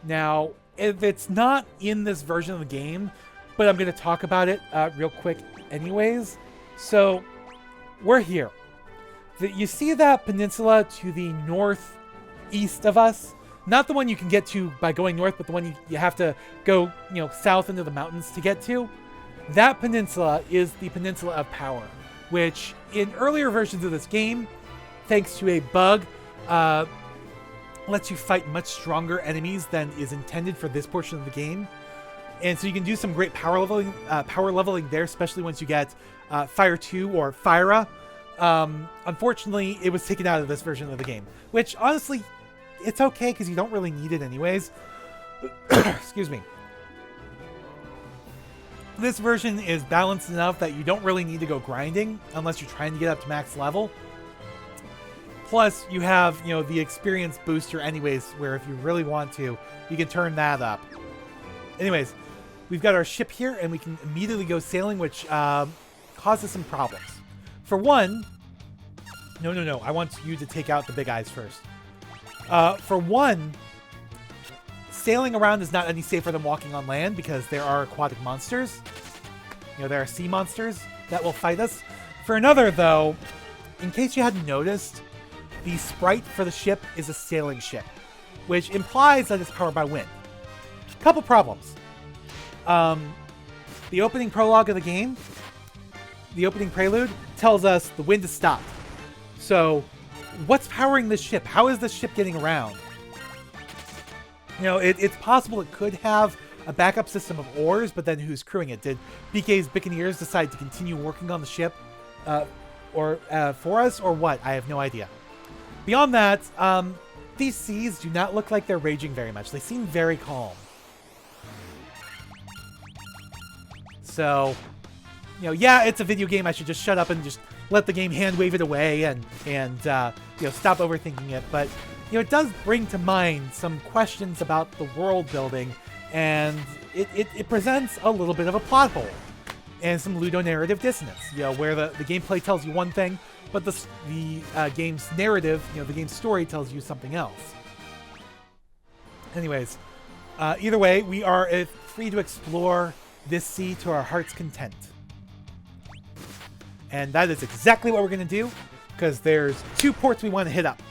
Now, if it's not in this version of the game, but I'm going to talk about it real quick anyways. So, we're here. You see that peninsula to the northeast of us? Not the one you can get to by going north, but the one you have to go, south into the mountains to get to. That peninsula is the Peninsula of Power, which in earlier versions of this game, thanks to a bug, lets you fight much stronger enemies than is intended for this portion of the game. And so you can do some great power leveling there, especially once you get Fire 2 or Fyra. Unfortunately, it was taken out of this version of the game, which honestly, it's okay because you don't really need it anyways. Excuse me. This version is balanced enough that you don't really need to go grinding unless you're trying to get up to max level. Plus, you have, the experience booster anyways, where if you really want to, you can turn that up. Anyways, we've got our ship here, and we can immediately go sailing, which causes some problems. For one... No. I want you to take out the big eyes first. For one, sailing around is not any safer than walking on land because there are aquatic monsters. There are sea monsters that will fight us. For another, though, in case you hadn't noticed, the sprite for the ship is a sailing ship, which implies that it's powered by wind. Couple problems. The opening prologue of the game, the opening prelude, tells us the wind has stopped. So, what's powering this ship? How is this ship getting around? It's possible it could have a backup system of oars, but then who's crewing it? Did BK's Buccaneers decide to continue working on the ship for us, or what? I have no idea. Beyond that, these seas do not look like they're raging very much. They seem very calm. So, yeah, it's a video game. I should just shut up and just let the game hand wave it away and stop overthinking it. But, it does bring to mind some questions about the world building, and it presents a little bit of a plot hole and some ludonarrative dissonance, where the gameplay tells you one thing, but the game's narrative, the game's story tells you something else. Anyways, either way, we are free to explore this sea to our heart's content. And that is exactly what we're going to do, because there's 2 ports we want to hit up.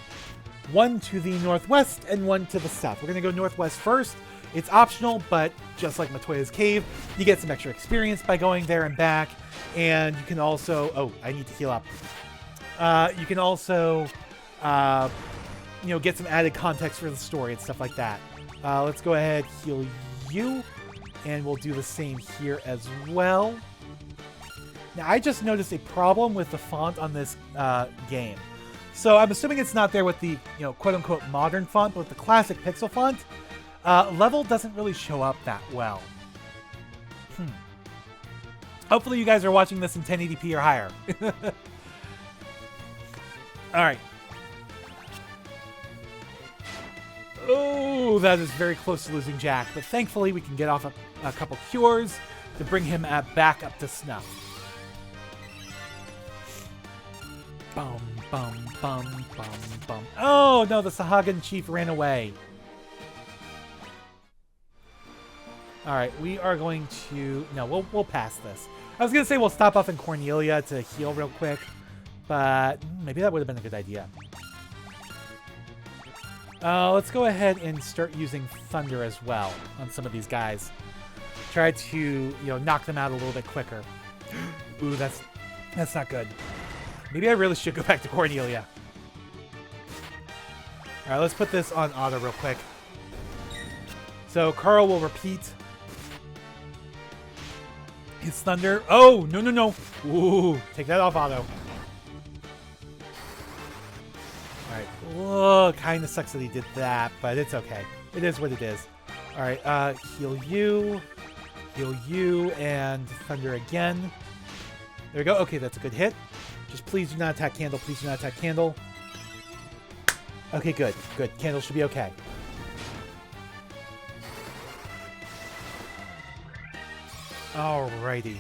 One to the northwest and one to the south. We're going to go northwest first. It's optional, but just like Matoya's Cave, you get some extra experience by going there and back. And you can also... Oh, I need to heal up. You can also, get some added context for the story and stuff like that. Let's go ahead, heal you. And we'll do the same here as well. Now, I just noticed a problem with the font on this game. So I'm assuming it's not there with the, quote-unquote modern font, but with the classic pixel font, level doesn't really show up that well. Hopefully you guys are watching this in 1080p or higher. Alright. Oh, that is very close to losing Jack, but thankfully we can get off a couple cures to bring him back up to snuff. Bum, bum, bum, bum, bum. Oh, no, the Sahagan chief ran away. Alright, we are going to... No, we'll pass this. I was going to say we'll stop off in Cornelia to heal real quick, but maybe that would have been a good idea. Let's go ahead and start using Thunder as well on some of these guys. Try to, knock them out a little bit quicker. Ooh, that's not good. Maybe I really should go back to Cornelia. Alright, let's put this on auto real quick. So, Carl will repeat his Thunder. Oh, no. Ooh, take that off auto. Alright, oh, kind of sucks that he did that, but it's okay. It is what it is. Alright, heal you, and Thunder again. There we go. Okay, that's a good hit. Just please do not attack Candle. Please do not attack Candle. Okay, good. Good. Candle should be okay. Alrighty.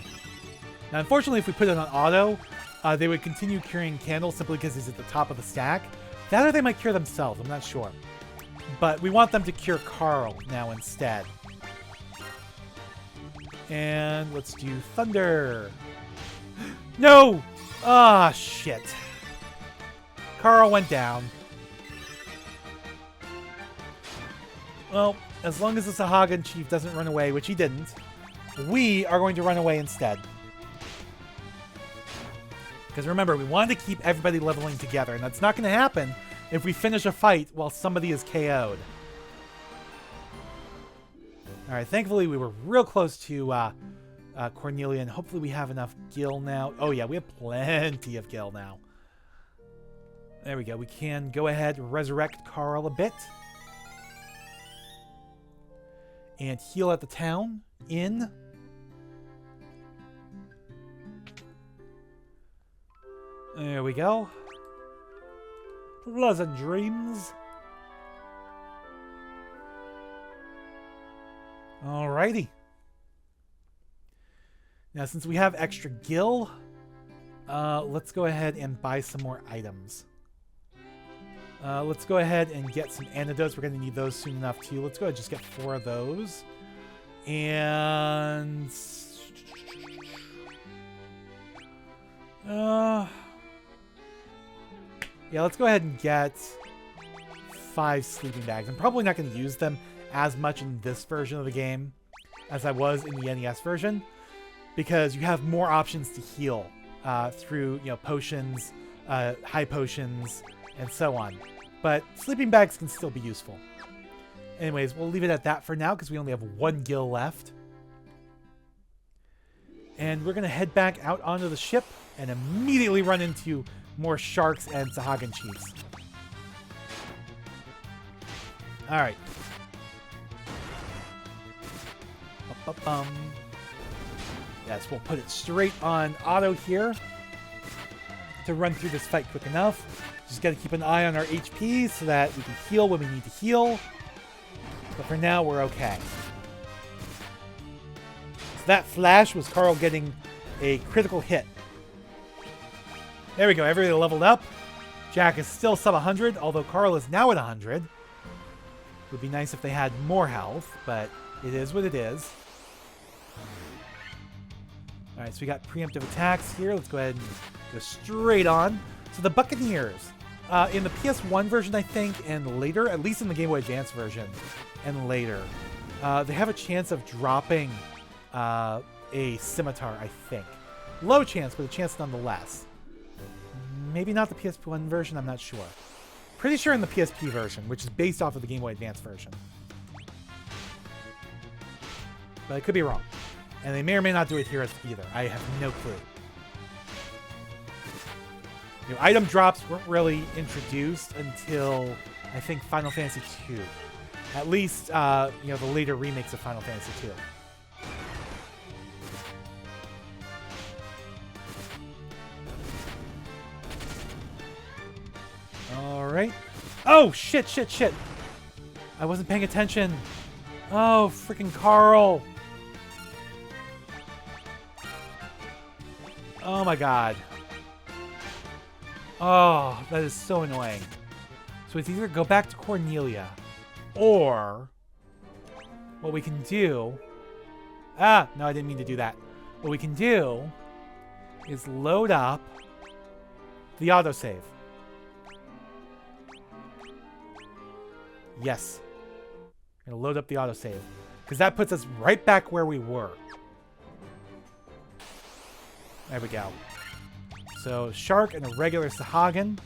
Now, unfortunately, if we put it on auto, they would continue curing Candle simply because he's at the top of the stack. That or they might cure themselves. I'm not sure. But we want them to cure Carl now instead. And let's do Thunder. No! Ah, shit. Carl went down. Well, as long as the Sahagan chief doesn't run away, which he didn't, we are going to run away instead. Because remember, we wanted to keep everybody leveling together, and that's not going to happen if we finish a fight while somebody is KO'd. Alright, thankfully we were real close to Cornelia, and hopefully we have enough gil now. Oh yeah, we have plenty of gil now. There we go. We can go ahead and resurrect Carl a bit. And heal at the town inn. There we go. Pleasant dreams. Alrighty. Now, since we have extra gil, let's go ahead and buy some more items. Let's go ahead and get some antidotes. We're going to need those soon enough, too. Let's go ahead and just get 4 of those. And... yeah, let's go ahead and get 5 sleeping bags. I'm probably not going to use them as much in this version of the game as I was in the NES version, because you have more options to heal through, you know, potions, high potions, and so on. But sleeping bags can still be useful. Anyways, we'll leave it at that for now because we only have 1 gil left. And we're going to head back out onto the ship and immediately run into more sharks and Sahagan chiefs. Alright. Yes, we'll put it straight on auto here to run through this fight quick enough. Just got to keep an eye on our HP so that we can heal when we need to heal. But for now, we're okay. So that flash was Carl getting a critical hit. There we go. Everybody leveled up. Jack is still sub 100, although Carl is now at 100. Would be nice if they had more health, but it is what it is. Alright, so we got preemptive attacks here. Let's go ahead and go straight on. So the Buccaneers, in the PS1 version, I think, and later, at least in the Game Boy Advance version, and later, they have a chance of dropping a scimitar, I think. Low chance, but a chance nonetheless. Maybe not the PS1 version, I'm not sure. Pretty sure in the PSP version, which is based off of the Game Boy Advance version. But I could be wrong. And they may or may not do it here either. I have no clue. You know, item drops weren't really introduced until, I think, Final Fantasy II. At least, you know, the later remakes of Final Fantasy II. Alright. Oh, shit, shit, shit. I wasn't paying attention. Oh, freaking Carl. Oh my god. Oh, that is so annoying. So it's either go back to Cornelia, or what we can do... Ah, no, I didn't mean to do that. What we can do is load up the autosave. Yes. I'm going to load up the autosave, because that puts us right back where we were. There we go. So, Shark and a regular Sahagan.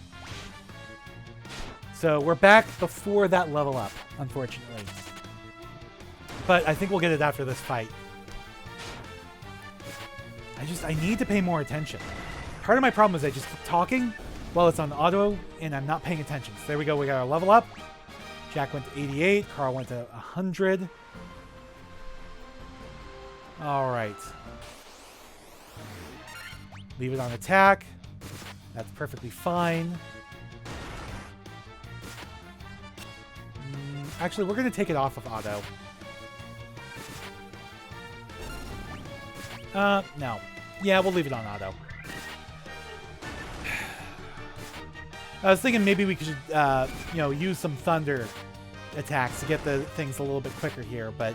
So, we're back before that level up, unfortunately. But I think we'll get it after this fight. I need to pay more attention. Part of my problem is I just keep talking while it's on auto, and I'm not paying attention. So, there we go. We got our level up. Jack went to 88. Carl went to 100. Alright. Leave it on attack. That's perfectly fine. Actually, we're going to take it off of auto. No. Yeah, we'll leave it on auto. I was thinking maybe we could, you know, use some thunder attacks to get the things a little bit quicker here. But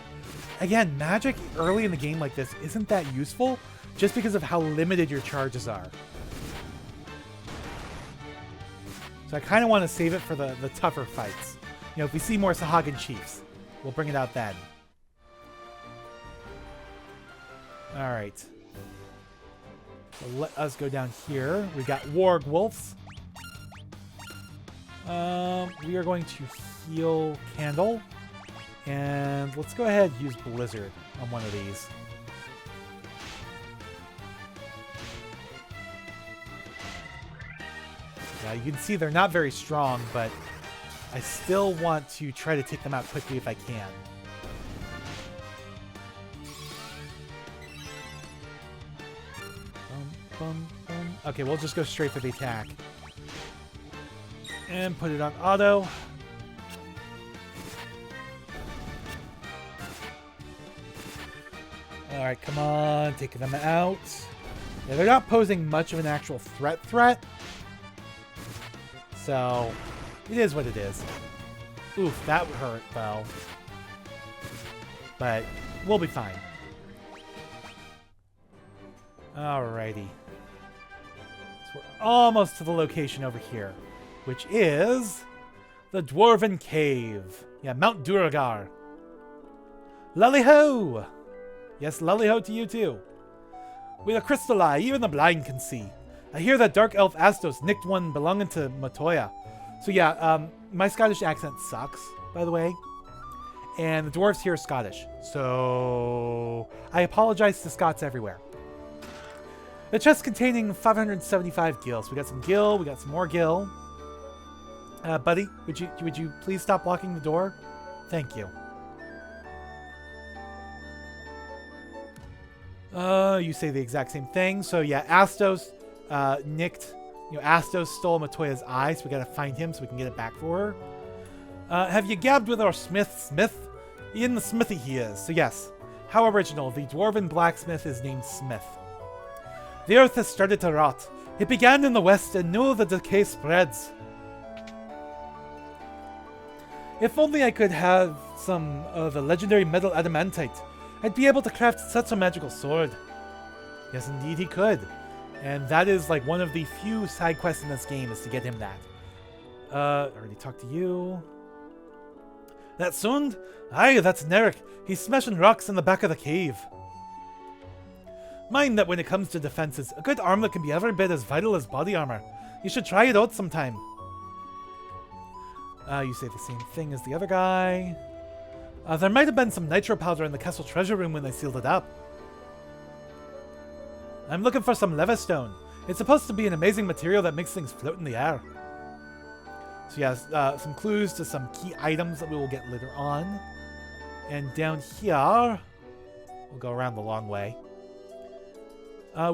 again, magic early in the game like this isn't that useful just because of how limited your charges are. So I kind of want to save it for the tougher fights. You know, if we see more Sahagan Chiefs, we'll bring it out then. Alright. So let us go down here. We got Warg Wolves. We are going to heal Candle. And let's go ahead and use Blizzard on one of these. Yeah, you can see they're not very strong, but I still want to try to take them out quickly if I can. Okay, we'll just go straight for the attack. And put it on auto. Alright, come on, take them out. Yeah, they're not posing much of an actual threat. So, it is what it is. Oof, that hurt, though. But, we'll be fine. Alrighty. So we're almost to the location over here, which is the Dwarven Cave. Yeah, Mount Duergar. Lally-ho! Yes, lally-ho to you too. With a crystal eye, even the blind can see. I hear that Dark Elf Astos nicked one belonging to Matoya. So yeah, my Scottish accent sucks, by the way. And the dwarves here are Scottish. So I apologize to Scots everywhere. The chest containing 575 gil. So we got some gil, we got some more gil. Buddy, would you please stop blocking the door? Thank you. You say the exact same thing. So yeah, Astos nicked, Astos stole Matoya's eye, so we gotta find him so we can get it back for her. Have you gabbed with our Smith? In the smithy he is. So yes, how original. The dwarven blacksmith is named Smith. The earth has started to rot. It began in the west and now the decay spreads. If only I could have some of the legendary metal adamantite, I'd be able to craft such a magical sword. Yes, indeed he could. And that is like one of the few side quests in this game is to get him that. Already talked to you. That Sund? Aye, that's Nerek. He's smashing rocks in the back of the cave. Mind that when it comes to defenses, a good armlet can be every bit as vital as body armor. You should try it out sometime. You say the same thing as the other guy. There might have been some nitro powder in the castle treasure room when they sealed it up. I'm looking for some levistone. It's supposed to be an amazing material that makes things float in the air. So yeah, some clues to some key items that we will get later on. And down here, we'll go around the long way.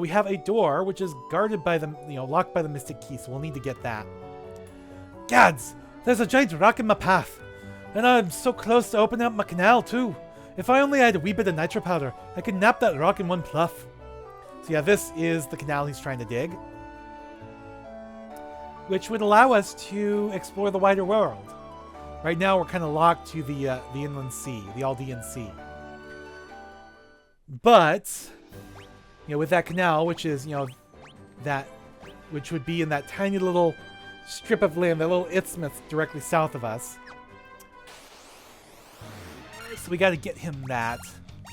We have a door which is guarded by the, locked by the mystic key, so we'll need to get that. Gads! There's a giant rock in my path. And I'm so close to opening up my canal too. If I only had a wee bit of nitro powder, I could nap that rock in one pluff. So yeah, this is the canal he's trying to dig, which would allow us to explore the wider world. Right now we're kind of locked to the inland sea, the Aldean Sea. But, with that canal, which is, which would be in that tiny little strip of land, that little isthmus directly south of us. So we got to get him that.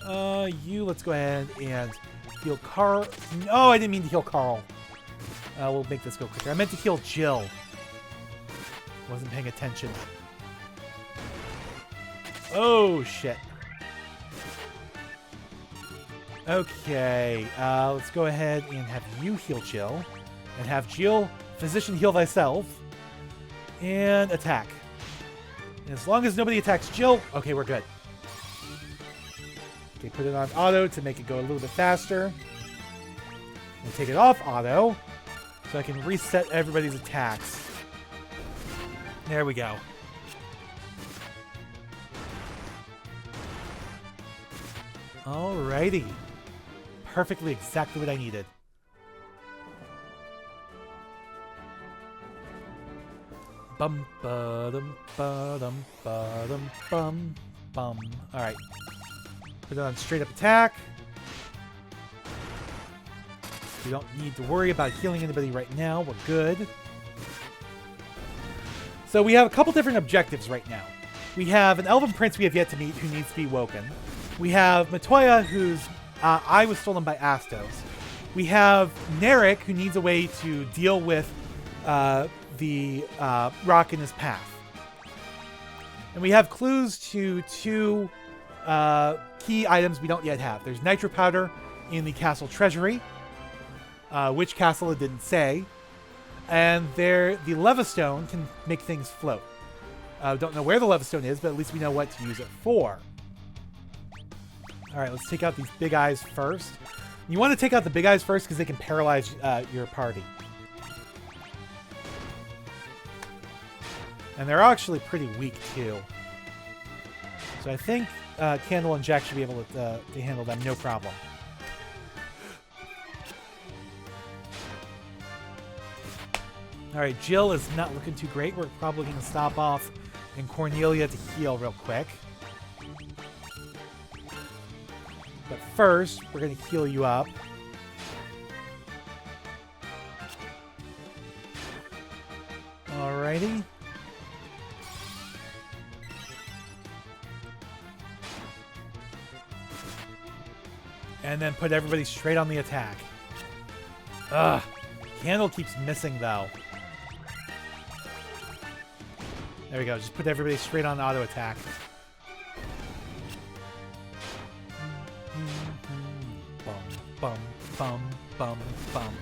Let's go ahead and heal Carl. No, I didn't mean to heal Carl. We'll make this go quicker. I meant to heal Jill. Wasn't paying attention. Oh, shit. Okay, let's go ahead and have you heal Jill. And have Jill physician heal thyself. And attack. And as long as nobody attacks Jill, okay, we're good. Okay, put it on auto to make it go a little bit faster. And take it off auto so I can reset everybody's attacks. There we go. Alrighty. Perfectly exactly what I needed. Bum ba-dum ba-dum ba-dum bum bum. Alright. Put it on straight up attack. We don't need to worry about healing anybody right now. We're good. So we have a couple different objectives right now. We have an elven prince we have yet to meet who needs to be woken. We have Matoya, whose eye was stolen by Astos. We have Narek, who needs a way to deal with the rock in his path. And we have clues to two key items we don't yet have. There's nitro powder in the castle treasury. Which castle it didn't say. And the Levistone can make things float. Don't know where the Levistone is, but at least we know what to use it for. Alright, let's take out these big eyes first. You want to take out the big eyes first because they can paralyze your party. And they're actually pretty weak, too. So I think Candle and Jack should be able to handle them, no problem. Alright, Jill is not looking too great. We're probably going to stop off in Cornelia to heal real quick. But first, we're going to heal you up. Alrighty. And then put everybody straight on the attack. Ugh. Candle keeps missing, though. There we go. Just put everybody straight on auto attack. Bum, bum, bum, bum, bum.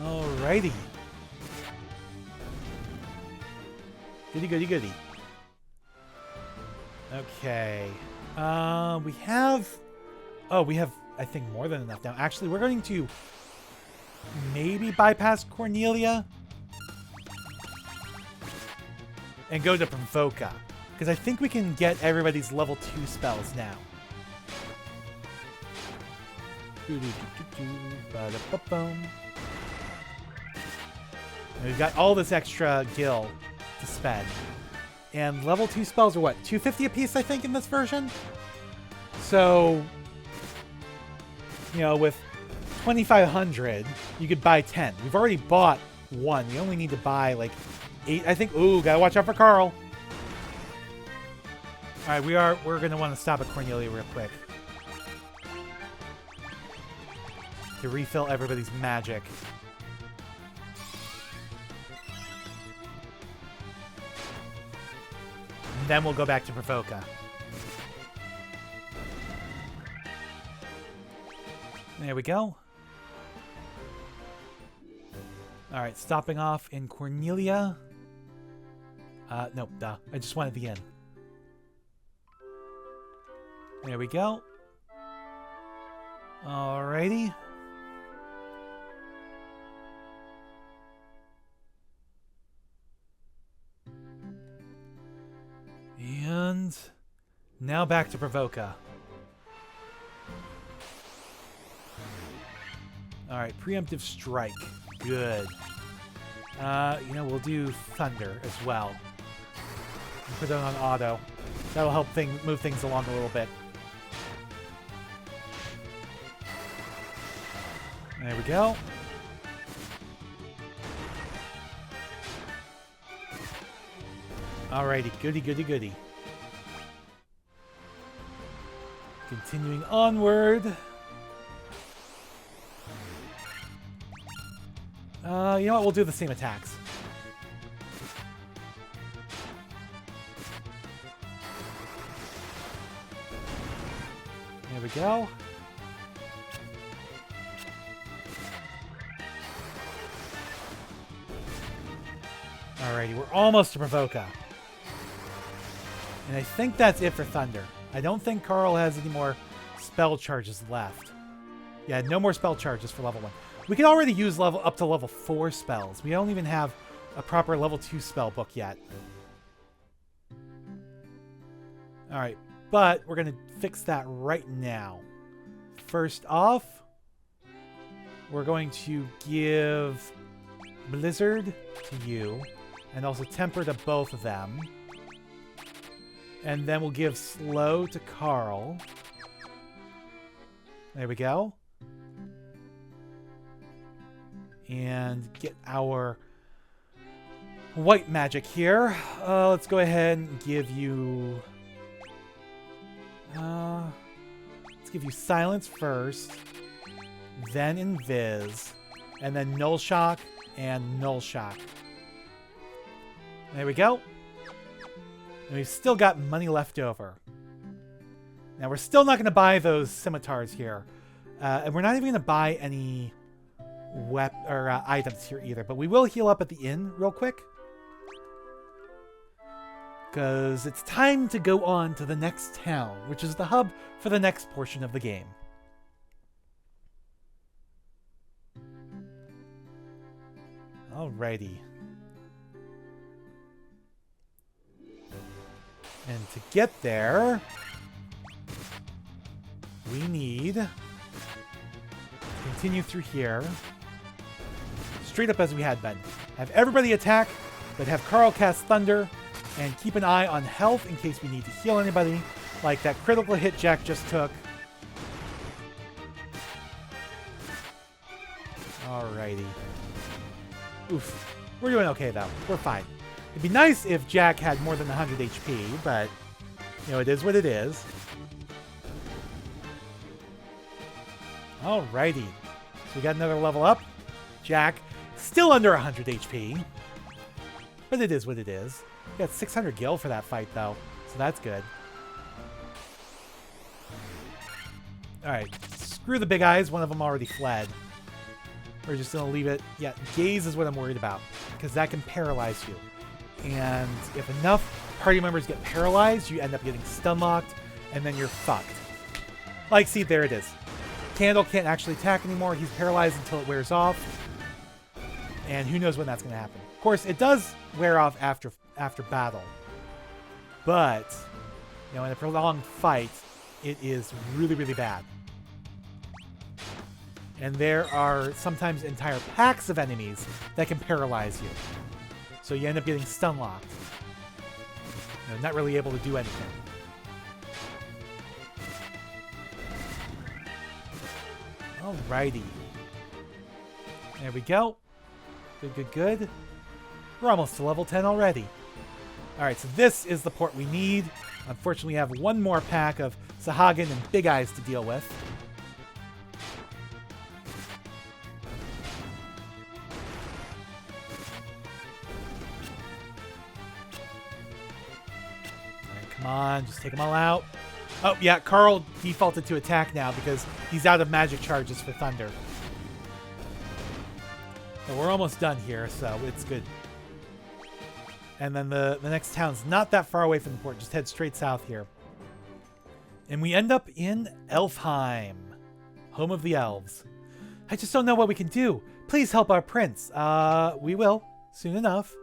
Alrighty. Goody, goody, goody. Okay. We have... Oh, we have, I think, more than enough now. Actually, we're going to maybe bypass Cornelia and go to Provoca, because I think we can get everybody's level 2 spells now. And we've got all this extra gil to spend. And level 2 spells are what? 250 apiece, I think, in this version? So, you know, with 2,500, you could buy 10. We've already bought 1. We only need to buy, like, 8. I think, ooh, gotta watch out for Carl. Alright, we're gonna want to stop at Cornelia real quick. To refill everybody's magic. And then we'll go back to Provoca. There we go. Alright, stopping off in Cornelia. Nope, duh. I just wanted the inn. There we go. Alrighty. And now back to Provoca. Alright, preemptive strike. Good. You know, we'll do thunder as well. Put it on auto. That'll help move things along a little bit. There we go. Alrighty, goody, goody, goody. Continuing onward. You know what? We'll do the same attacks. There we go. Alrighty, we're almost to Provoca. And I think that's it for Thunder. I don't think Carl has any more spell charges left. Yeah, no more spell charges for level 1. We can already use up to level 4 spells. We don't even have a proper level 2 spell book yet. Alright, but we're going to fix that right now. First off, we're going to give Blizzard to you. And also Temper to both of them. And then we'll give Slow to Carl. There we go. And get our white magic here. Let's go ahead and give you... let's give you Silence first. Then Invis. And then Null Shock and Null Shock. There we go. And we've still got money left over. Now, we're still not going to buy those scimitars here. And we're not even going to buy any items here either. But we will heal up at the inn real quick. Because it's time to go on to the next town, which is the hub for the next portion of the game. Alrighty. And to get there, we need to continue through here. Straight up as we had been. Have everybody attack, but have Carl cast Thunder, and keep an eye on health in case we need to heal anybody, like that critical hit Jack just took. Alrighty. Oof. We're doing okay, though. We're fine. It'd be nice if Jack had more than 100 HP, but, you know, it is what it is. Alrighty. So we got another level up. Jack, still under 100 HP. But it is what it is. We got 600 gil for that fight, though. So that's good. Alright. Screw the big eyes. One of them already fled. We're just going to leave it. Yeah, gaze is what I'm worried about. Because that can paralyze you. And if enough party members get paralyzed, you end up getting stun locked. And then you're fucked. Like, see, there it is. Candle can't actually attack anymore. He's paralyzed until it wears off. And who knows when that's going to happen. Of course, it does wear off after battle. But, you know, in a prolonged fight, it is really, really bad. And there are sometimes entire packs of enemies that can paralyze you. So you end up getting stun locked. You know, not really able to do anything. Alrighty. There we go. Good, good, good. We're almost to level 10 already. Alright, so this is the port we need. Unfortunately, we have one more pack of Sahagin and Big Eyes to deal with. Alright, come on, just take them all out. Oh, yeah, Carl defaulted to attack now because he's out of magic charges for Thunder. But we're almost done here, so it's good. And then the next town's not that far away from the port. Just head straight south here. And we end up in Elfheim, home of the elves. I just don't know what we can do. Please help our prince. We will, soon enough.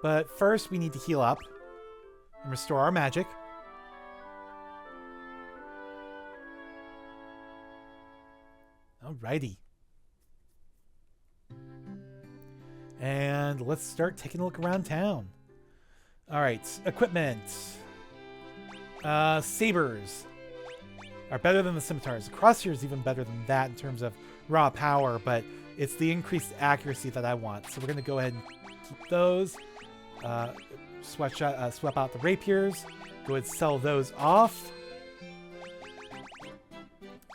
But first, we need to heal up and restore our magic. Alrighty. And let's start taking a look around town. Alright, equipment. Sabers are better than the scimitars. The crosshair is even better than that in terms of raw power, but it's the increased accuracy that I want. So we're going to go ahead and keep those. Swap out the rapiers. Go ahead and sell those off.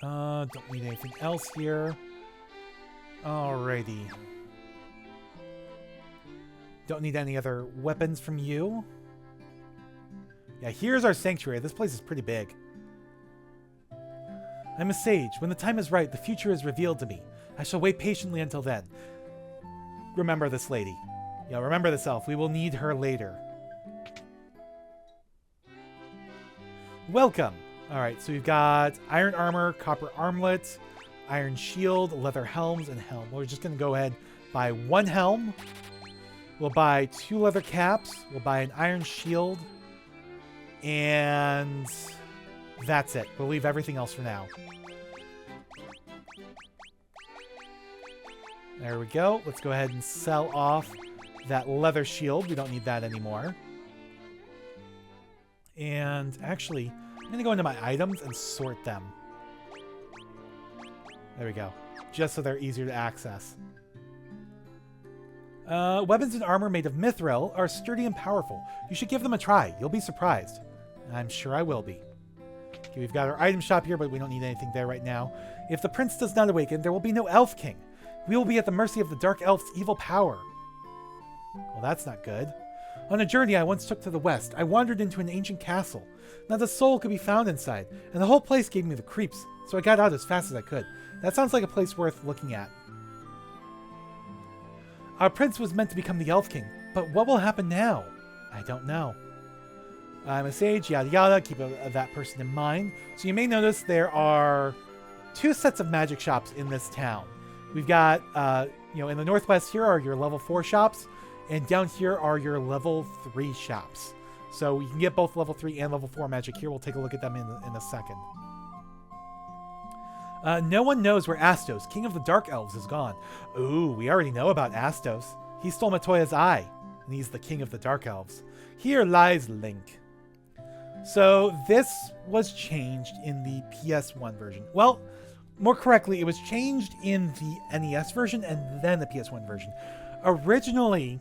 Don't need anything else here. Alrighty. Don't need any other weapons from you. Yeah, here's our sanctuary. This place is pretty big. I'm a sage. When the time is right, the future is revealed to me. I shall wait patiently until then. Remember this lady. Yeah, remember this elf. We will need her later. Welcome. Alright, so we've got iron armor, copper armlet, iron shield, leather helms, and helm. We're just going to go ahead and buy one helm. We'll buy 2 leather caps. We'll buy an iron shield. And that's it. We'll leave everything else for now. There we go. Let's go ahead and sell off that leather shield. We don't need that anymore. And actually, I'm going to go into my items and sort them. There we go. Just so they're easier to access. Weapons and armor made of mithril are sturdy and powerful. You should give them a try. You'll be surprised. I'm sure I will be. Okay, we've got our item shop here, but we don't need anything there right now. If the prince does not awaken, there will be no elf king. We will be at the mercy of the dark elf's evil power. Well, that's not good. On a journey I once took to the west, I wandered into an ancient castle. Not a soul could be found inside, and the whole place gave me the creeps, so I got out as fast as I could. That sounds like a place worth looking at. Our prince was meant to become the Elf King, but what will happen now? I don't know. I'm a sage, yada yada, keep that person in mind. So you may notice there are 2 sets of magic shops in this town. We've got, in the northwest here are your level 4 shops, and down here are your level 3 shops. So you can get both level 3 and level 4 magic here. We'll take a look at them in a second. No one knows where Astos, king of the Dark Elves, is gone. Ooh, we already know about Astos. He stole Matoya's eye, and he's the king of the Dark Elves. Here lies Link. So this was changed in the PS1 version. Well, more correctly, it was changed in the NES version and then the PS1 version. Originally,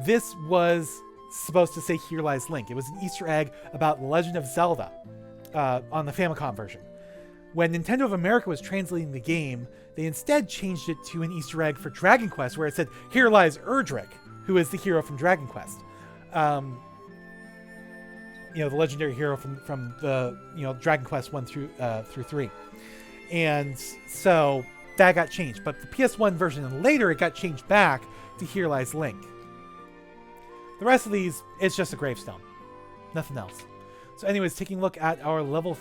this was supposed to say Here Lies Link. It was an Easter egg about The Legend of Zelda on the Famicom version. When Nintendo of America was translating the game, they instead changed it to an Easter egg for Dragon Quest, where it said, Here lies Erdrick, who is the hero from Dragon Quest. The legendary hero from the, Dragon Quest 1 through 3. And so that got changed. But the PS1 version and later, it got changed back to Here Lies Link. The rest of these, it's just a gravestone. Nothing else. So anyways, taking a look at our level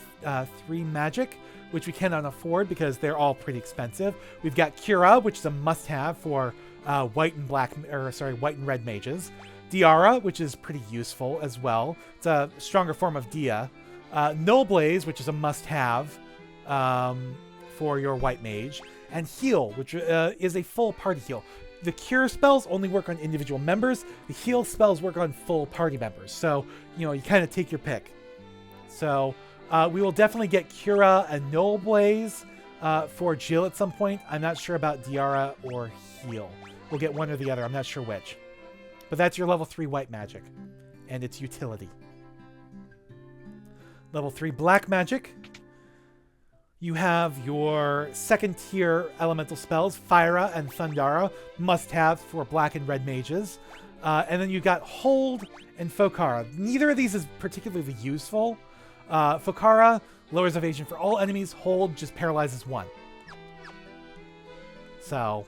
3 magic, which we cannot afford because they're all pretty expensive. We've got Cura, which is a must-have for white and red mages. Diara, which is pretty useful as well. It's a stronger form of Dia. Null Blaze, which is a must-have for your white mage. And Heal, which is a full party heal. The Cure spells only work on individual members. The Heal spells work on full party members. So, you kind of take your pick. So, we will definitely get Cura and Null Blaze for Jill at some point. I'm not sure about Diara or Heal. We'll get one or the other. I'm not sure which. But that's your level 3 white magic and its utility. Level 3 black magic. You have your second tier elemental spells, Fyra and Thundara, must have for black and red mages. And then you've got Hold and Fokara. Neither of these is particularly useful. Fokara lowers evasion for all enemies. Hold just paralyzes one. So,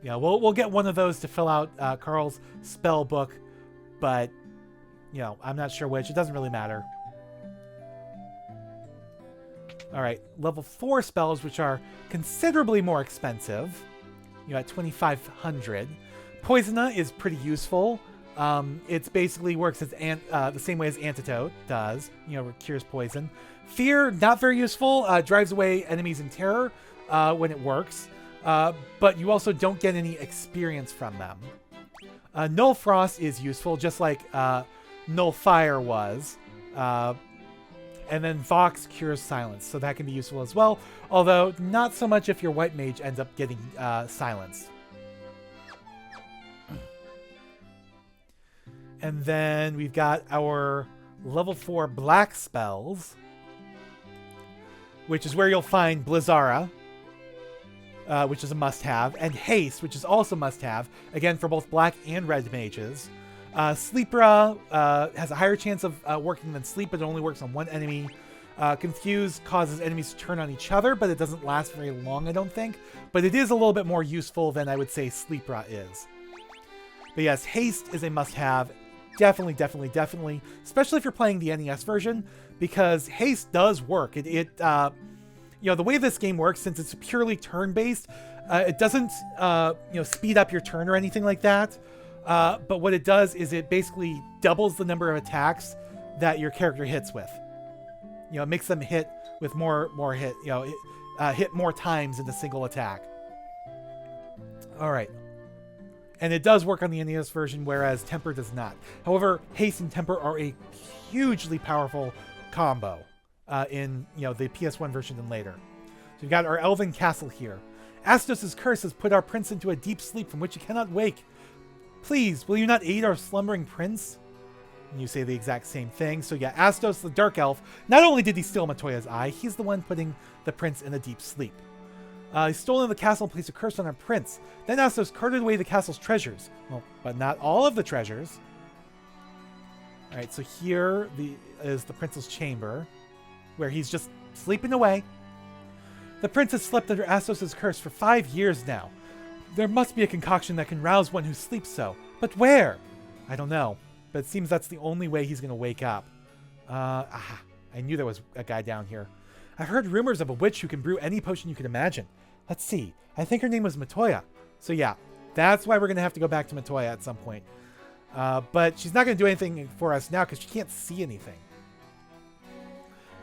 yeah, we'll get one of those to fill out Carl's spell book, but I'm not sure which. It doesn't really matter. All right, level 4 spells, which are considerably more expensive. At 2,500. Poisona is pretty useful. It basically works as the same way as Antidote does. Cures poison. Fear, not very useful. Drives away enemies in terror when it works. But you also don't get any experience from them. Null Frost is useful, just like Null Fire was. And then Vox cures silence, so that can be useful as well. Although, not so much if your white mage ends up getting silenced. And then we've got our level 4 black spells, which is where you'll find Blizzara, which is a must-have, and Haste, which is also must-have, again for both black and red mages. Sleepra has a higher chance of working than Sleep, but it only works on one enemy. Confuse causes enemies to turn on each other, but it doesn't last very long, I don't think. But it is a little bit more useful than I would say Sleepra is. But yes, Haste is a must-have. Definitely, definitely, definitely. Especially if you're playing the NES version, because Haste does work. The way this game works, since it's purely turn-based, it doesn't, speed up your turn or anything like that. But what it does is it basically doubles the number of attacks that your character hits with. It makes them hit with more hit, hit more times in a single attack. All right. And it does work on the NES version, whereas Temper does not. However, Haste and Temper are a hugely powerful combo in the PS1 version and later. So we've got our Elven Castle here. Astos' curse has put our prince into a deep sleep from which he cannot wake. Please, will you not aid our slumbering prince? And you say the exact same thing. So yeah, Astos, the Dark Elf, not only did he steal Matoya's eye, he's the one putting the prince in a deep sleep. He stole in the castle and placed a curse on our prince. Then Astos carted away the castle's treasures. Well, but not all of the treasures. Alright, so here is the prince's chamber, where he's just sleeping away. The prince has slept under Astos' curse for 5 years now. There must be a concoction that can rouse one who sleeps so. But where? I don't know. But it seems that's the only way he's going to wake up. I knew there was a guy down here. I've heard rumors of a witch who can brew any potion you could imagine. Let's see. I think her name was Matoya. So yeah, that's why we're going to have to go back to Matoya at some point. But she's not going to do anything for us now because she can't see anything.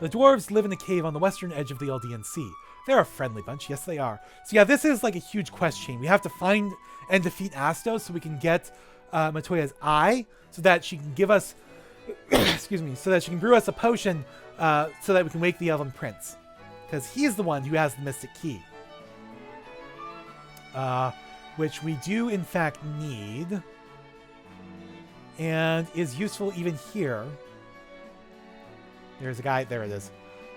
The dwarves live in a cave on the western edge of the Aldean Sea. They're a friendly bunch. Yes, they are. So yeah, this is like a huge quest chain. We have to find and defeat Astos so we can get Matoya's eye so that she can give us... excuse me. So that she can brew us a potion so that we can wake the Elven Prince. Because he's the one who has the Mystic Key. Which we do, in fact, need. And is useful even here. There's a guy. There it is.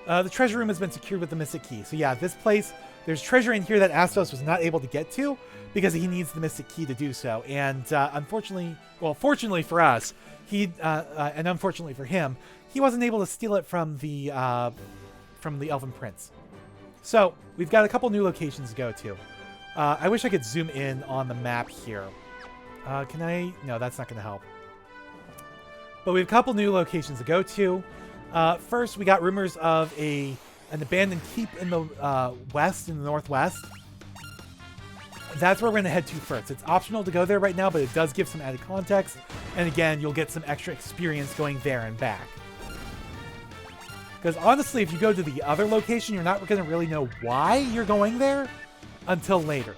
The treasure room has been secured with the Mystic Key. So yeah, this place, there's treasure in here that Astos was not able to get to because he needs the Mystic Key to do so. And unfortunately, well, fortunately for us, and unfortunately for him, he wasn't able to steal it from the Elven Prince. So we've got a couple new locations to go to. I wish I could zoom in on the map here. Can I? No, that's not going to help. But we have a couple new locations to go to. First, we got rumors of an abandoned keep in the in the northwest. That's where we're going to head to first. It's optional to go there right now, but it does give some added context. And again, you'll get some extra experience going there and back. Because honestly, if you go to the other location, you're not going to really know why you're going there until later.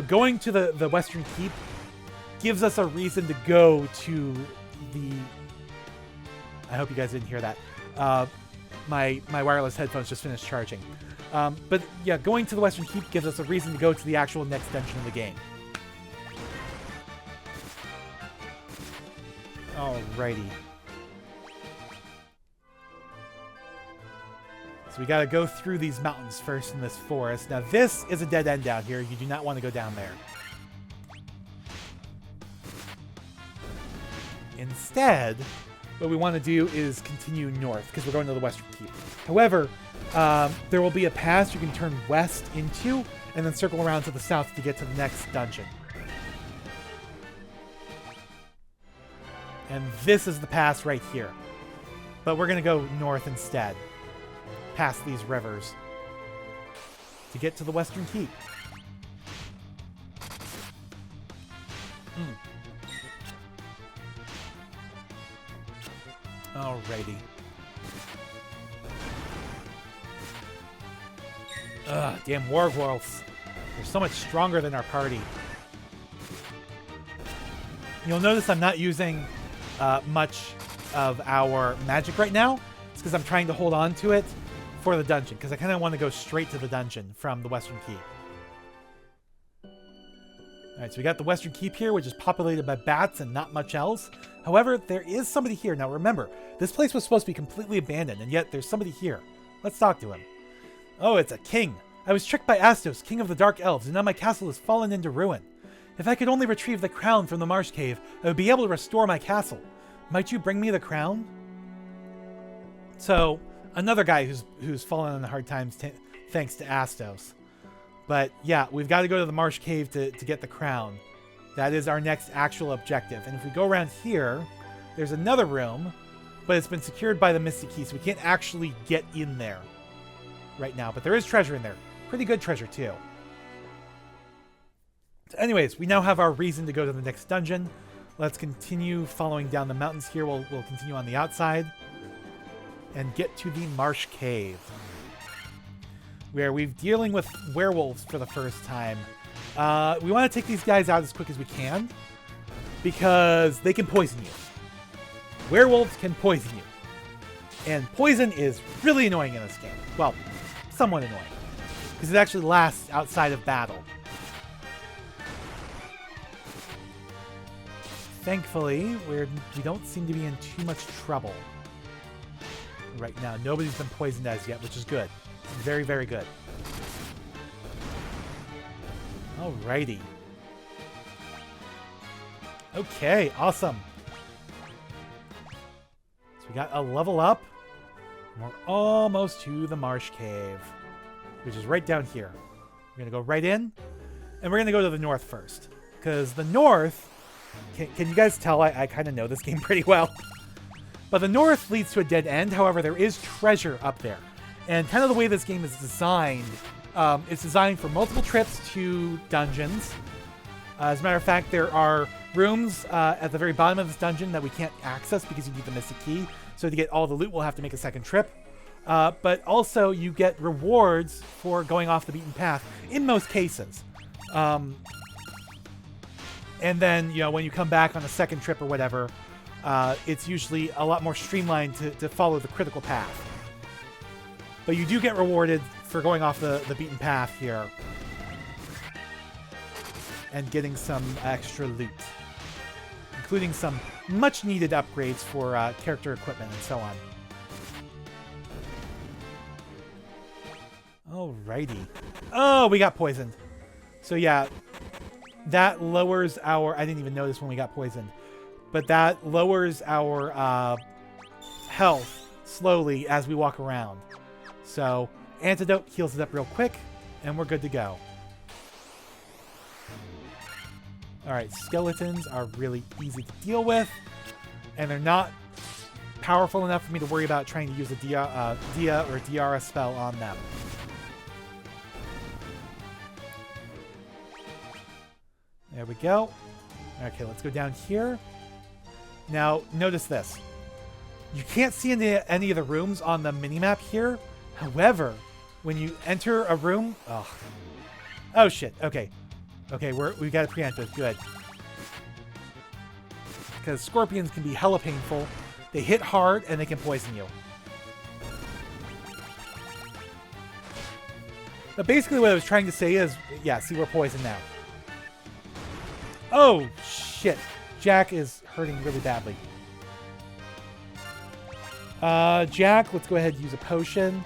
Going to the Western Keep gives us a reason to go to the... I hope you guys didn't hear that. My wireless headphones just finished charging. But yeah, going to the Western Keep gives us a reason to go to the actual next dungeon of the game. Alrighty. So we gotta go through these mountains first in this forest. Now this is a dead end down here. You do not want to go down there. Instead, what we want to do is continue north because we're going to the Western Keep. However, there will be a pass you can turn west into and then circle around to the south to get to the next dungeon. And this is the pass right here. But we're going to go north instead, past these rivers, to get to the Western Keep. Alrighty. Ugh, damn Wargwolves. They're so much stronger than our party. You'll notice I'm not using much of our magic right now. It's because I'm trying to hold on to it for the dungeon, because I kind of want to go straight to the dungeon from the Western Keep. Alright, so we got the Western Keep here, which is populated by bats and not much else. However, there is somebody here. Now remember, this place was supposed to be completely abandoned, and yet there's somebody here. Let's talk to him. Oh, it's a king. I was tricked by Astos, king of the Dark Elves, and now my castle has fallen into ruin. If I could only retrieve the crown from the Marsh Cave, I would be able to restore my castle. Might you bring me the crown? So, another guy who's fallen on hard times thanks to Astos. But yeah, we've got to go to the Marsh Cave to get the crown. That is our next actual objective. And if we go around here, there's another room, but it's been secured by the Mystic Key, so we can't actually get in there right now. But there is treasure in there. Pretty good treasure, too. So anyways, we now have our reason to go to the next dungeon. Let's continue following down the mountains here. We'll continue on the outside and get to the Marsh Cave, where we're dealing with werewolves for the first time. We want to take these guys out as quick as we can because they can poison you. Werewolves can poison you. And poison is really annoying in this game. Well, somewhat annoying. Because it actually lasts outside of battle. Thankfully, we don't seem to be in too much trouble right now. Nobody's been poisoned as yet, which is good. Very, very good. Alrighty. Okay, awesome. So we got a level up. We're almost to the Marsh Cave, which is right down here. We're going to go right in, and we're going to go to the north first. Because the north... Can you guys tell I kind of know this game pretty well? But the north leads to a dead end. However, there is treasure up there. And kind of the way this game is designed, it's designed for multiple trips to dungeons. As a matter of fact, there are rooms at the very bottom of this dungeon that we can't access because you need the Mystic Key. So to get all the loot, we'll have to make a second trip. But also, you get rewards for going off the beaten path in most cases. And then, you know, when you come back on a second trip or whatever, it's usually a lot more streamlined to follow the critical path. But you do get rewarded for going off the beaten path here. And getting some extra loot. Including some much needed upgrades for character equipment and so on. Alrighty. Oh, we got poisoned. So yeah, that lowers our... I didn't even notice when we got poisoned. But that lowers our health slowly as we walk around. So, antidote heals it up real quick, and we're good to go. Alright, skeletons are really easy to deal with. And they're not powerful enough for me to worry about trying to use a Dia or Diara spell on them. There we go. Okay, let's go down here. Now, notice this. You can't see any of the rooms on the minimap here. However, when you enter a room... Oh, shit. Okay. Okay, we got a preemptive. Good. Because scorpions can be hella painful. They hit hard, and they can poison you. But basically what I was trying to say is... Yeah, see, we're poisoned now. Oh, shit. Jack is hurting really badly. Jack, let's go ahead and use a potion.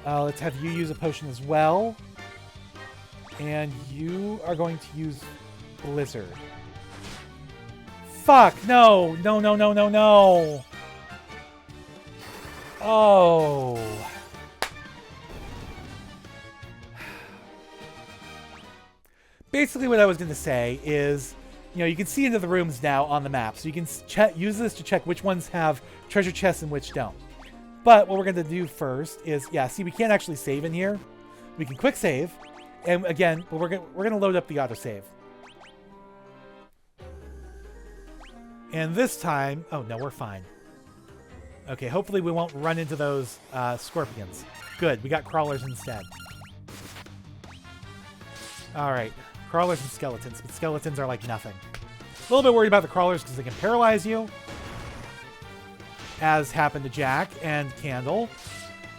Let's have you use a potion as well. And you are going to use Blizzard. Fuck! No! No, no, no, no, no! Oh... Basically what I was going to say is, you know, you can see into the rooms now on the map. So you can use this to check which ones have treasure chests and which don't. But what we're going to do first is, yeah, see, we can't actually save in here. We can quick save. And again, we're going to load up the autosave. And this time... Oh, no, we're fine. Okay, hopefully we won't run into those scorpions. Good, we got crawlers instead. Alright. Crawlers and skeletons, but skeletons are like nothing. A little bit worried about the crawlers because they can paralyze you, as happened to Jack and Candle.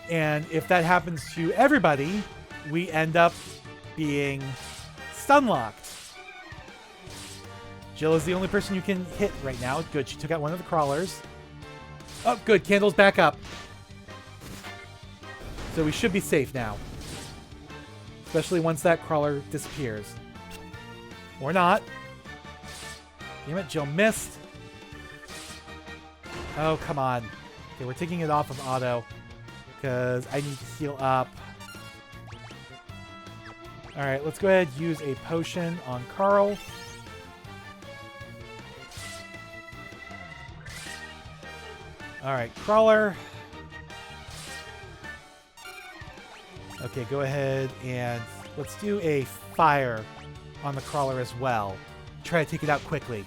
And if that happens to everybody, we end up being stun-locked. Jill is the only person you can hit right now. Good, she took out one of the crawlers. Oh, good, Candle's back up. So we should be safe now. Especially once that crawler disappears. Or not. Damn it, Jill missed. Oh, come on. Okay, we're taking it off of auto. Because I need to heal up. Alright, let's go ahead and use a potion on Carl. Alright, crawler. Okay, go ahead and let's do a fire on the crawler as well. Try to take it out quickly.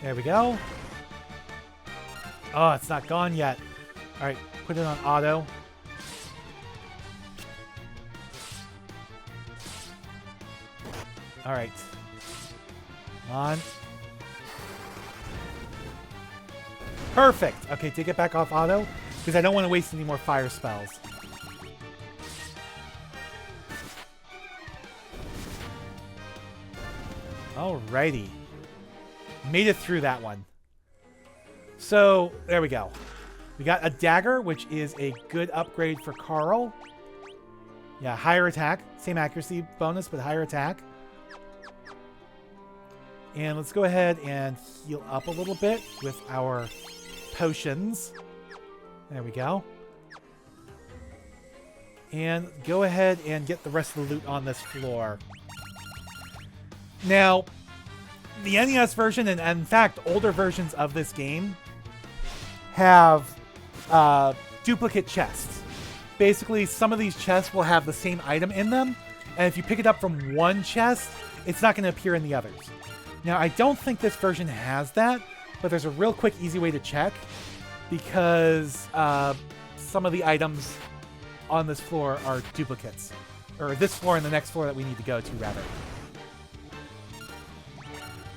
There we go. Oh, it's not gone yet. Alright, put it on auto. Alright. Come on. Perfect! Okay, take it back off auto, because I don't want to waste any more fire spells. Alrighty. Made it through that one. So, there we go. We got a dagger, which is a good upgrade for Carl. Yeah, higher attack. Same accuracy bonus, but higher attack. And let's go ahead and heal up a little bit with our potions. There we go. And go ahead and get the rest of the loot on this floor. Now, the NES version, and in fact, older versions of this game, have duplicate chests. Basically, some of these chests will have the same item in them, and if you pick it up from one chest, it's not going to appear in the others. Now, I don't think this version has that, but there's a real quick, easy way to check, because some of the items on this floor are duplicates. Or this floor and the next floor that we need to go to, rather.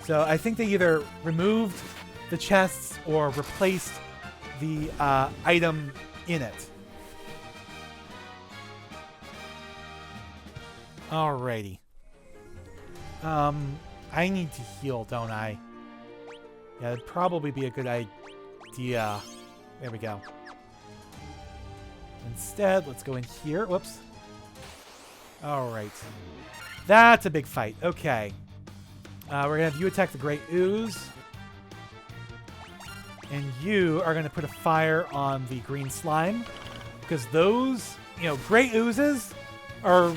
So I think they either removed the chests or replaced the item in it. Alrighty. I need to heal, don't I? Yeah, it'd probably be a good idea. There we go. Instead, let's go in here. Whoops. Alright. That's a big fight. Okay. We're going to have you attack the Great Ooze. And you are going to put a fire on the green slime. Because those, Great Oozes are,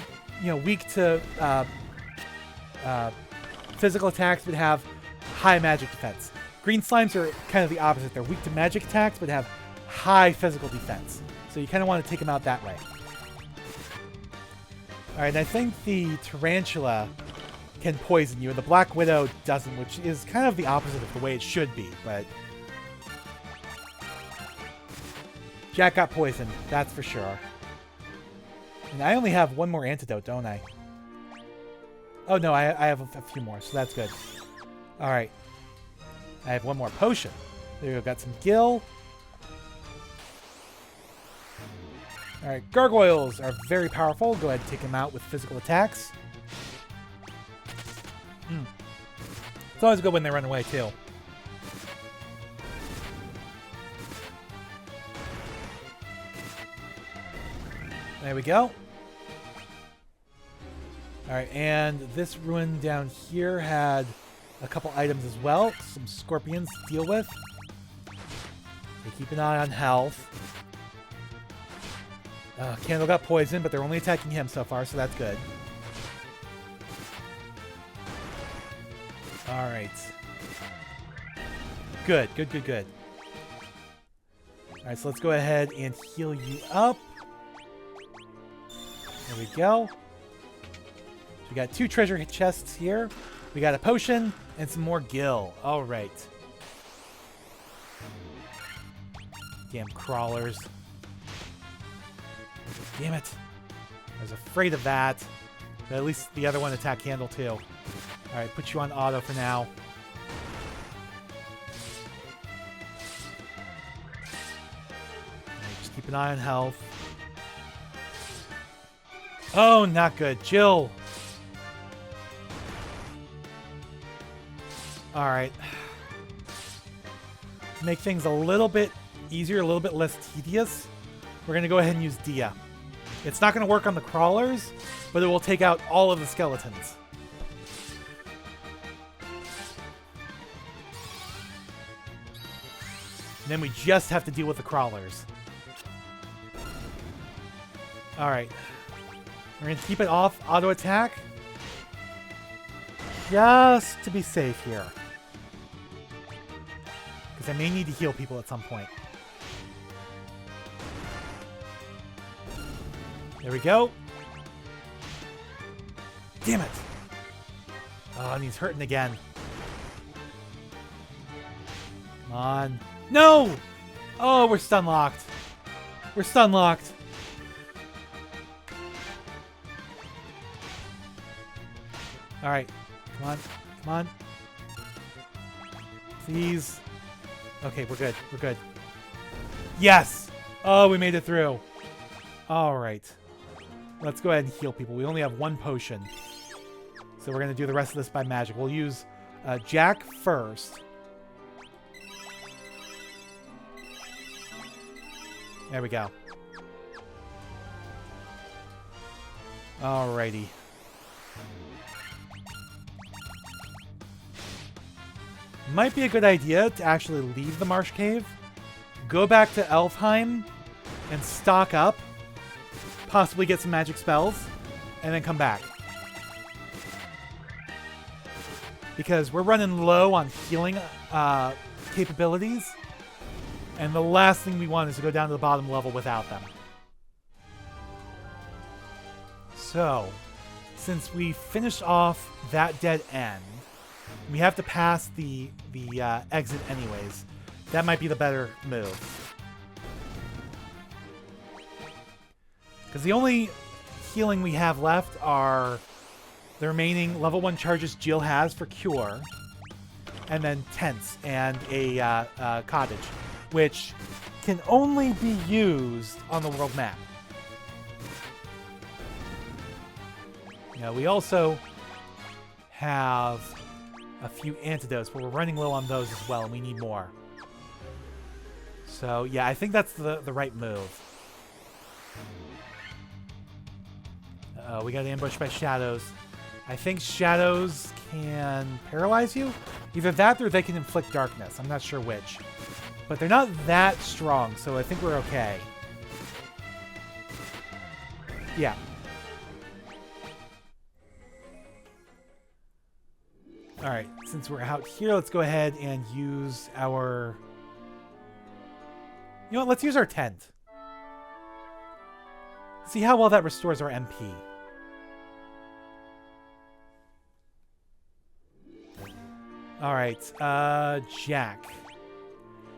weak to physical attacks but have high magic defense. Green slimes are kind of the opposite. They're weak to magic attacks but have high physical defense. So you kind of want to take them out that way. Alright, and I think the Tarantula can poison you, and the Black Widow doesn't, which is kind of the opposite of the way it should be, but... Jack got poisoned, that's for sure. And I only have one more antidote, don't I? Oh no, I have a few more, so that's good. Alright. I have one more potion. There we go, got some gil. Alright, gargoyles are very powerful. Go ahead and take them out with physical attacks. It's always good when they run away, too. There we go. Alright, and this ruin down here had a couple items as well. Some scorpions to deal with. Okay, keep an eye on health. Candle got poisoned, but they're only attacking him so far, so that's good. Alright. Good. Alright, so let's go ahead and heal you up. There we go. So we got 2 treasure chests here. We got a potion and some more gil. Alright. Damn crawlers. Damn it. I was afraid of that. But at least the other one attacked Candle too. Alright, put you on auto for now. Alright, just keep an eye on health. Oh, not good. Jill. Alright. To make things a little bit easier, a little bit less tedious, we're going to go ahead and use Dia. It's not going to work on the crawlers, but it will take out all of the skeletons. And then we just have to deal with the crawlers. Alright. We're going to keep it off auto attack. Just to be safe here. Because I may need to heal people at some point. There we go. Damn it. Oh, and he's hurting again. Come on. No! Oh, we're stun locked. We're stun locked. All right. Come on. Come on. Please. Okay, we're good. We're good. Yes! Oh, we made it through. All right. Let's go ahead and heal people. We only have one potion. So we're going to do the rest of this by magic. We'll use Jack first. There we go. Alrighty. Might be a good idea to actually leave the Marsh Cave, go back to Elfheim, and stock up, possibly get some magic spells, and then come back. Because we're running low on healing capabilities, and the last thing we want is to go down to the bottom level without them. So, since we finished off that dead end, we have to pass the exit anyways. That might be the better move. Because the only healing we have left are the remaining level 1 charges Jill has for Cure, and then tents and a cottage, which can only be used on the world map. Now, we also have a few antidotes, but we're running low on those as well, and we need more. So, yeah, I think that's the right move. Uh-oh, we got ambushed by shadows. I think shadows can paralyze you. Either that or they can inflict darkness. I'm not sure which. But they're not that strong, so I think we're okay. Yeah. Alright, since we're out here, let's go ahead and use our... You know what, let's use our tent. See how well that restores our MP. Alright, Jack.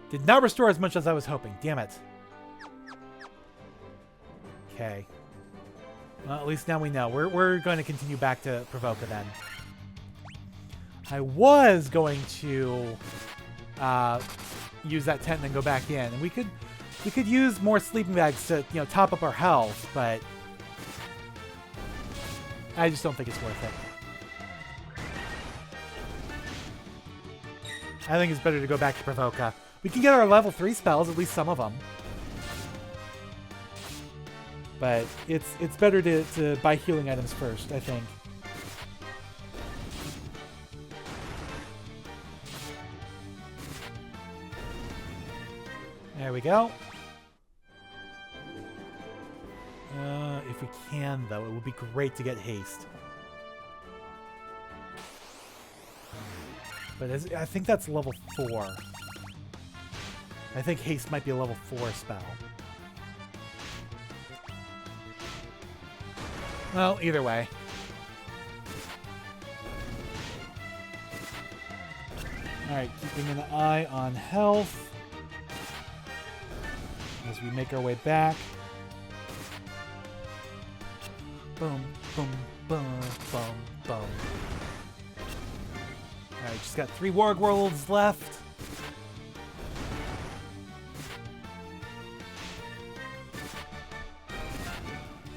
Did not restore as much as I was hoping. Damn it. Okay. Well, at least now we know. We're going to continue back to Provoca then. I was going to use that tent and then go back in, and we could use more sleeping bags to top up our health, but I just don't think it's worth it. I think it's better to go back to Provoca. We can get our level 3 spells, at least some of them, but it's better to buy healing items first, I think. There we go. If we can, though, it would be great to get haste. But I think that's level 4. I think haste might be a level 4 spell. Well, either way. Alright, keeping an eye on health as we make our way back. Boom, boom, boom, boom, boom. Alright, just got 3 Warg Worlds left.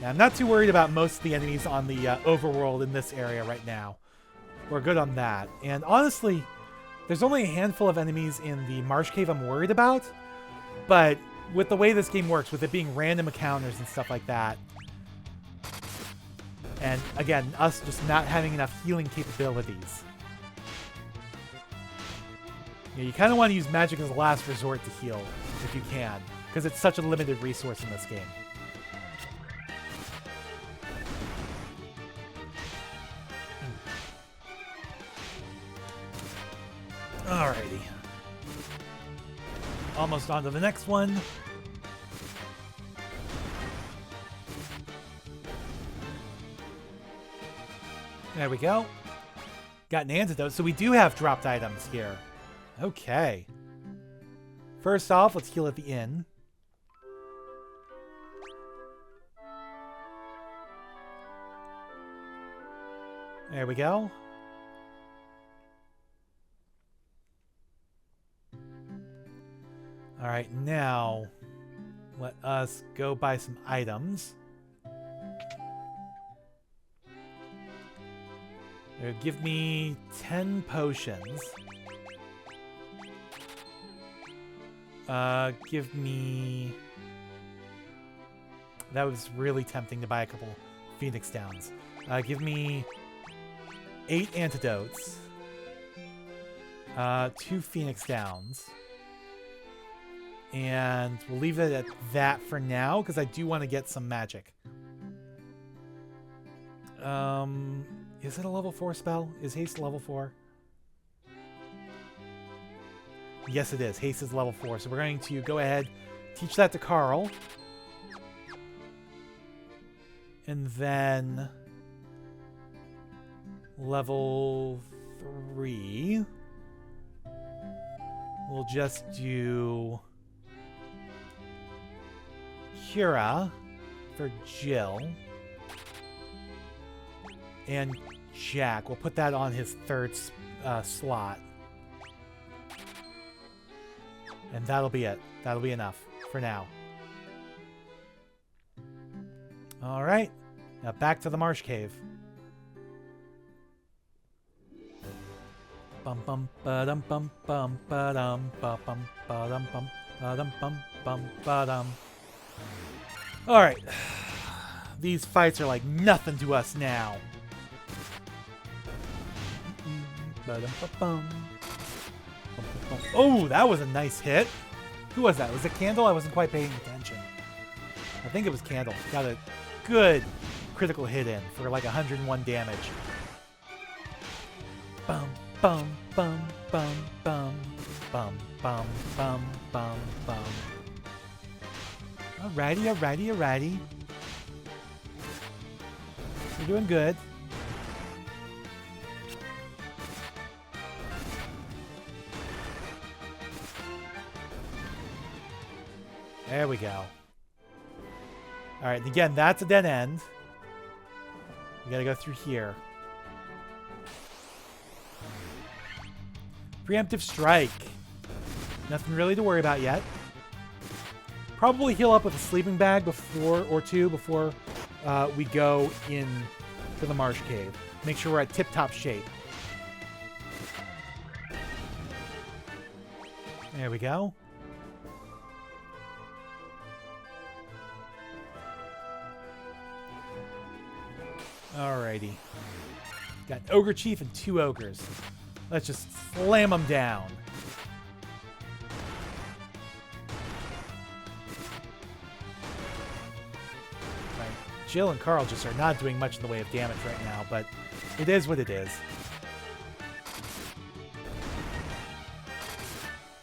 Yeah, I'm not too worried about most of the enemies on the overworld in this area right now. We're good on that. And honestly, there's only a handful of enemies in the Marsh Cave I'm worried about. But with the way this game works, with it being random encounters and stuff like that, and again, us just not having enough healing capabilities, you kind of want to use magic as a last resort to heal, if you can, because it's such a limited resource in this game. Alrighty. Almost on to the next one. There we go. Got an antidote. So we do have dropped items here. Okay. First off, let's heal at the inn. There we go. All right, now let us go buy some items. Give me 10 potions. Give me... That was really tempting to buy a couple Phoenix Downs. Give me 8 antidotes. 2 Phoenix Downs. And we'll leave it at that for now, because I do want to get some magic. Is it a level 4 spell? Is haste level 4? Yes, it is. Haste is level 4. So we're going to go ahead, teach that to Carl. And then level 3. We'll just do Kira for Jill. And Jack. We'll put that on his 3rd slot. And that'll be it. That'll be enough for now. Alright. Now back to the Marsh Cave. Bum bum ba-dum bum bum ba-dum ba-bum ba-dum bum ba-dum bum bum ba-dum. Alright. These fights are like nothing to us now. Oh, that was a nice hit. Who was that? Was it Candle? I wasn't quite paying attention. I think it was Candle. Got a good critical hit in for like 101 damage. Bum, bum, bum, bum, bum, bum, bum, bum, bum, bum. Alrighty, alrighty, alrighty. You're doing good. There we go. Alright, again, that's a dead end. We gotta go through here. Preemptive strike. Nothing really to worry about yet. Probably heal up with a sleeping bag before we go in to the Marsh Cave. Make sure we're at tip-top shape. There we go. Alrighty. Got an Ogre Chief and 2 Ogres. Let's just slam them down. Right. Jill and Carl just are not doing much in the way of damage right now, but it is what it is.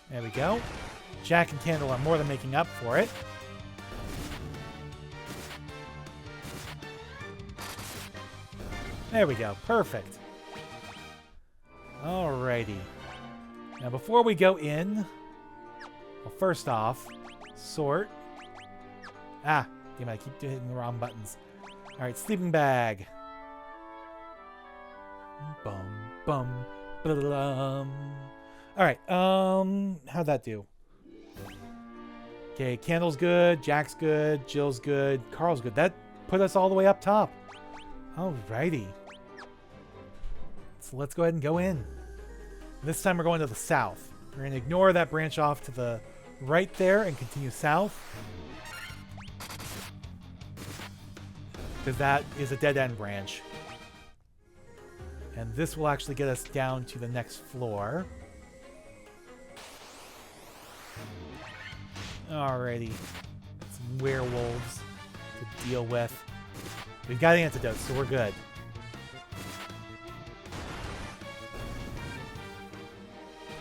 There we go. Jack and Candle are more than making up for it. There we go. Perfect. Alrighty. Now, before we go in... Well, first off, sort. Ah, damn it, I keep hitting the wrong buttons. Alright, sleeping bag. Bum, bum, ba-da-dum. Alright, how'd that do? Okay, Candle's good, Jack's good, Jill's good, Carl's good. That put us all the way up top. Alrighty. So let's go ahead and go in. This time we're going to the south. We're going to ignore that branch off to the right there and continue south. Because that is a dead-end branch. And this will actually get us down to the next floor. Alrighty. Some werewolves to deal with. We've got antidotes, so we're good.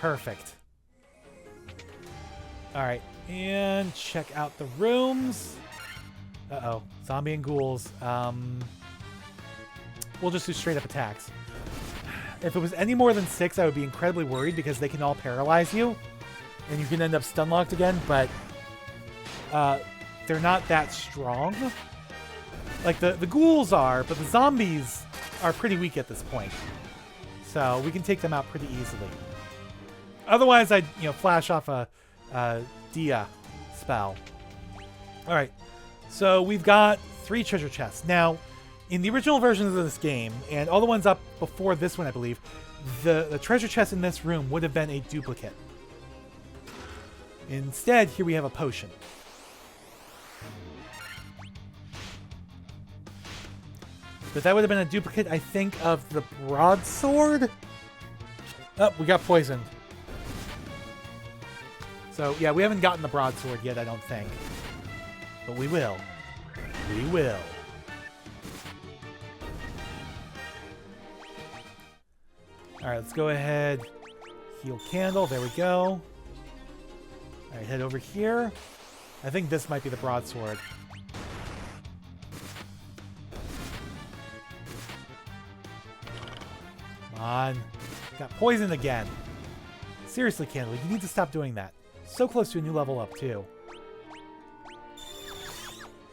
Perfect. Alright, and check out the rooms. Uh-oh, zombie and ghouls. We'll just do straight up attacks. If it was any more than 6, I would be incredibly worried because they can all paralyze you. And you can end up stun locked again, but they're not that strong. Like, the ghouls are, but the zombies are pretty weak at this point. So we can take them out pretty easily. Otherwise, I'd, you know, flash off a Dia spell. All right. So we've got 3 treasure chests. Now, in the original versions of this game, and all the ones up before this one, I believe, the treasure chest in this room would have been a duplicate. Instead, here we have a potion. But that would have been a duplicate, I think, of the broadsword. Oh, we got poisoned. So, yeah, we haven't gotten the broadsword yet, I don't think. But we will. We will. Alright, let's go ahead. Heal candle. There we go. Alright, head over here. I think this might be the broadsword. Come on. Got poisoned again. Seriously, Candle, you need to stop doing that. So close to a new level up, too.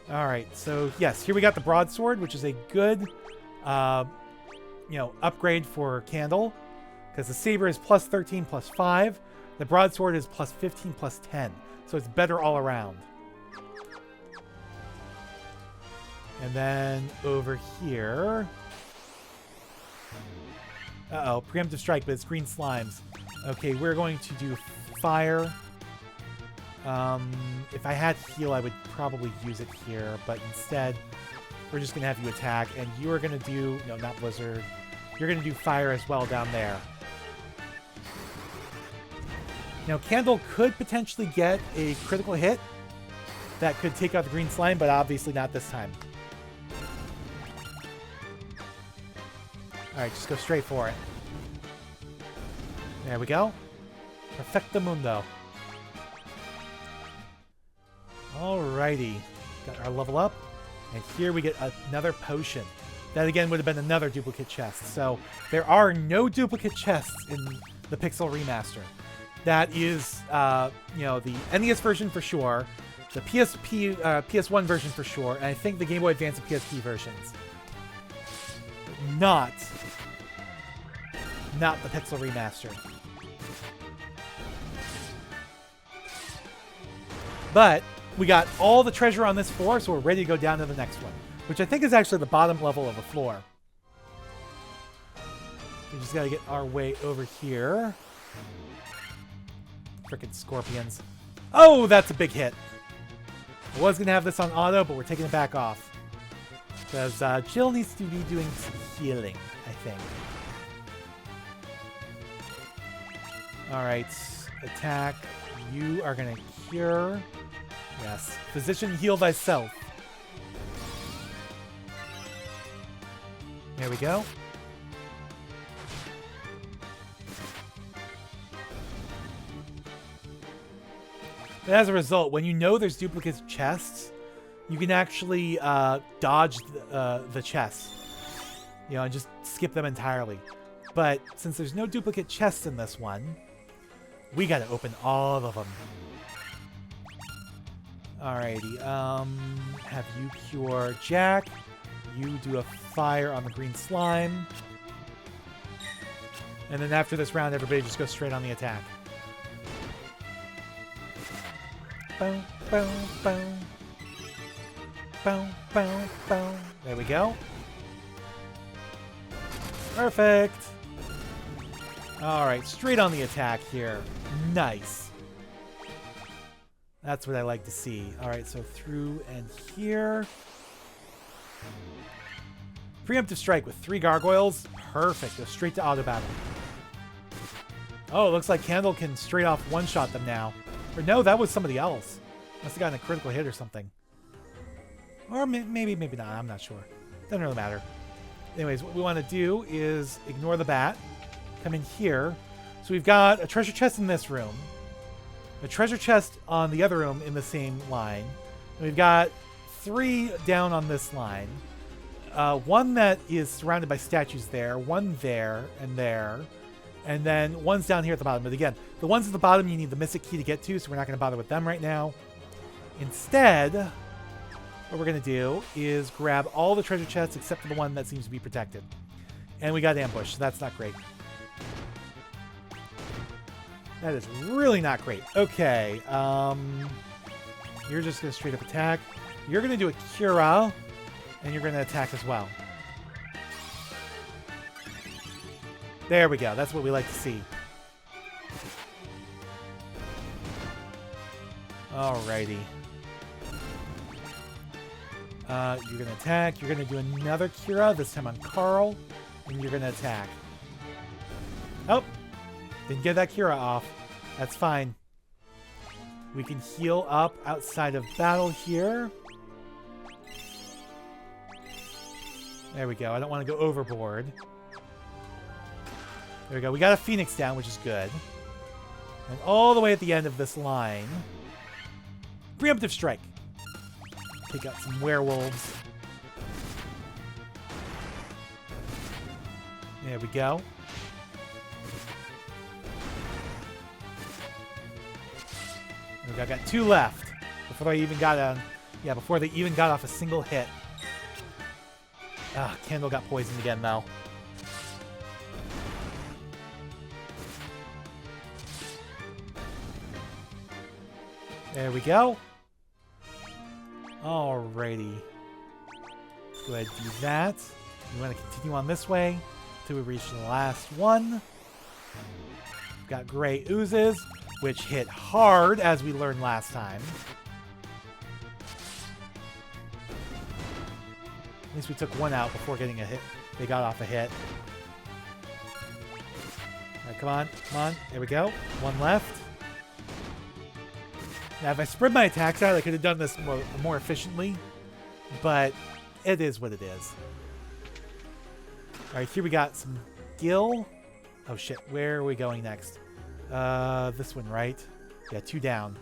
Alright, so yes, here we got the broadsword, which is a good, you know, upgrade for Candle. Because the saber is plus 13, plus 5. The broadsword is plus 15, plus 10. So it's better all around. And then over here... Uh-oh, preemptive strike, but it's green slimes. Okay, we're going to do fire. If I had heal, I would probably use it here, but instead, we're just going to have you attack, and you are going to do... No, not blizzard. You're going to do fire as well down there. Now, Candle could potentially get a critical hit that could take out the green slime, but obviously not this time. Alright, just go straight for it. There we go. Perfectamundo. Alrighty. Got our level up. And here we get another potion. That again would have been another duplicate chest. So there are no duplicate chests in the Pixel Remaster. That is, you know, the NES version for sure, the PS1 version for sure, and I think the Game Boy Advance and PSP versions. Not the Pixel Remaster. But we got all the treasure on this floor, so we're ready to go down to the next one, which I think is actually the bottom level of the floor. We just got to get our way over here. Frickin' scorpions. Oh, that's a big hit. I was going to have this on auto, but we're taking it back off. Because Jill needs to be doing some healing, I think. Alright, attack. You are going to cure. Yes. Physician, heal thyself. There we go. But as a result, when you know there's duplicate chests, you can actually dodge the chests. You know, and just skip them entirely. But since there's no duplicate chests in this one, we gotta open all of them. Alrighty, have you cure Jack. You do a fire on the green slime. And then after this round, everybody just goes straight on the attack. Boom, boom, boom. Boom, boom, boom. There we go. Perfect. Alright, straight on the attack here. Nice. That's what I like to see. Alright, so through and here. Preemptive strike with 3 gargoyles. Perfect. Go straight to auto battle. Oh, it looks like Candle can straight off one-shot them now. Or no, that was somebody else. Must have gotten a critical hit or something. Or maybe not. I'm not sure. Doesn't really matter. Anyways, what we want to do is ignore the bat. Come in here. So we've got a treasure chest in this room. A treasure chest on the other room in the same line. And we've got 3 down on this line. One that is surrounded by statues there. One there and there. And then one's down here at the bottom. But again, the ones at the bottom you need the Mystic Key to get to, so we're not going to bother with them right now. Instead, what we're going to do is grab all the treasure chests except for the one that seems to be protected. And we got ambushed, so that's not great. That is really not great. Okay, you're just going to straight up attack. You're going to do a Cura, and you're going to attack as well. There we go. That's what we like to see. Alrighty. You're going to attack. You're going to do another Cura, this time on Carl. And you're going to attack. Oh! Didn't get that Cura off. That's fine. We can heal up outside of battle here. There we go. I don't want to go overboard. There we go. We got a Phoenix down, which is good. And all the way at the end of this line... Preemptive Strike. Take out some werewolves. There we go. I got 2 left before they even got before they even got off a single hit. Ah, Candle got poisoned again though. There we go. Alrighty. Let's go ahead and do that. We want to continue on this way until we reach the last one. We've got gray oozes, which hit hard, as we learned last time. At least we took one out before getting a hit. They got off a hit. Alright, come on. Come on. There we go. One left. Now, if I spread my attacks out, I could have done this more efficiently. But it is what it is. Alright, here we got some Gil. Oh shit, where are we going next? This one, right? Yeah, 2 down.